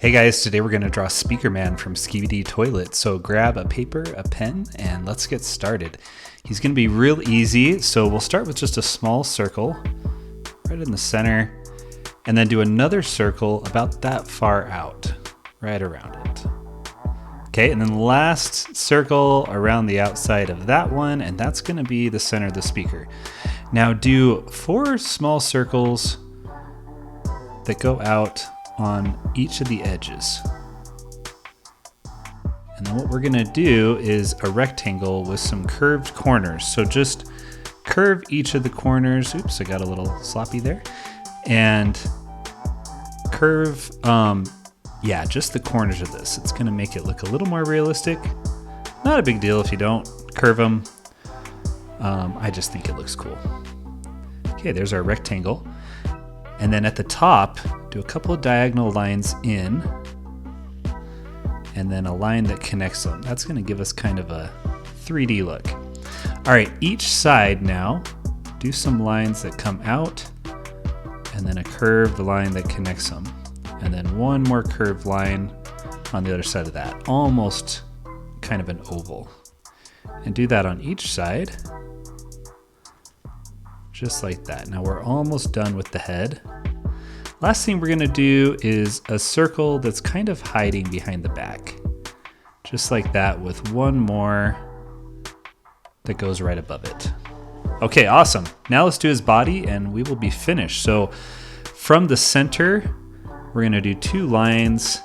Hey guys, today we're going to draw Speaker Man from Skibidi Toilet. So grab a paper, a pen, and let's get started. He's going to be real easy, so we'll start with just a small circle right in the center, and then do another circle about that far out, right around it. Okay, and then last circle around the outside of that one, and that's going to be the center of the speaker. Now do 4 small circles that go out on each of the edges. And then what we're gonna do is a rectangle with some curved corners. So just curve each of the corners. Oops, I got a little sloppy there. And curve, just the corners of this. It's gonna make it look a little more realistic. Not a big deal if you don't curve them. I just think it looks cool. Okay, there's our rectangle. And then at the top, do a couple of diagonal lines in, and then a line that connects them. That's going to give us kind of a 3D look. All right, each side now, do some lines that come out, and then a curved line that connects them. And then one more curved line on the other side of that, almost kind of an oval. And do that on each side. Just like that. Now we're almost done with the head. Last thing we're gonna do is a circle that's kind of hiding behind the back. Just like that, with one more that goes right above it. Okay, awesome. Now let's do his body and we will be finished. So from the center, we're gonna do 2 lines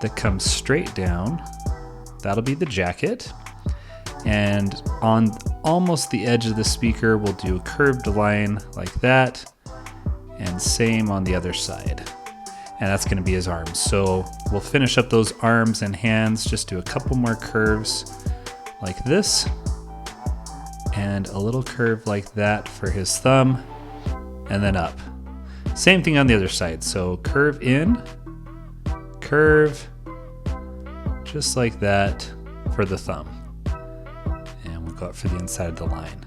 that come straight down. That'll be the jacket. And on almost the edge of the speaker, we'll do a curved line like that, and same on the other side. And that's gonna be his arms. So we'll finish up those arms and hands, just do a couple more curves like this, and a little curve like that for his thumb, and then up. Same thing on the other side. So curve in, curve, just like that for the thumb. Go up for the inside of the line.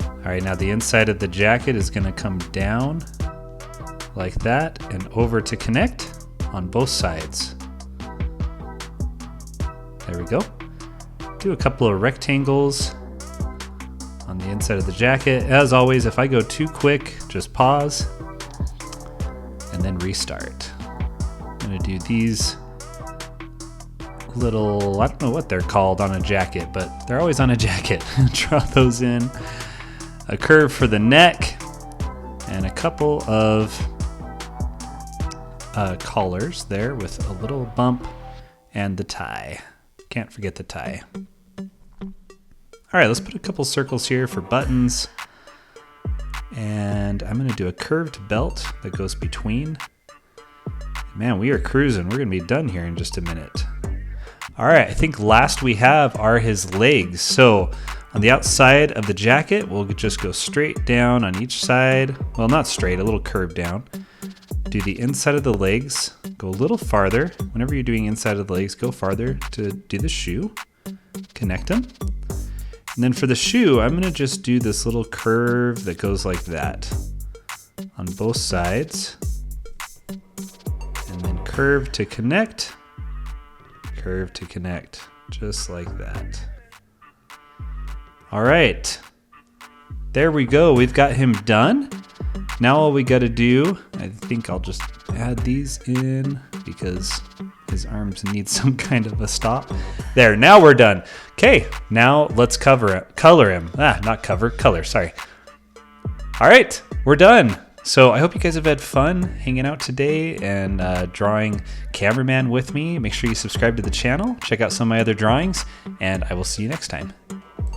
All right, now the inside of the jacket is gonna come down like that and over to connect on both sides. There we go. Do a couple of rectangles on the inside of the jacket. As always, if I go too quick, just pause and then restart. I'm gonna do these little, I don't know what they're called on a jacket, but they're always on a jacket. Draw those in. A curve for the neck and a couple of collars there with a little bump and the tie. Can't forget the tie. All right, let's put a couple circles here for buttons. And I'm gonna do a curved belt that goes between. Man, we are cruising. We're gonna be done here in just a minute. All right, I think last we have are his legs. So on the outside of the jacket, we'll just go straight down on each side. Well, not straight, a little curve down. Do the inside of the legs, go a little farther. Whenever you're doing inside of the legs, go farther to do the shoe. Connect them. And then for the shoe, I'm gonna just do this little curve that goes like that on both sides. And then curve to connect. Curve to connect, just like that. All right, there we go. We've got him done. Now all we got to do, I think I'll just add these in because his arms need some kind of a stop. There, now we're done. Okay, now let's color him. Color, sorry. All right, we're done. So I hope you guys have had fun hanging out today and drawing Cameraman with me. Make sure you subscribe to the channel, check out some of my other drawings, and I will see you next time.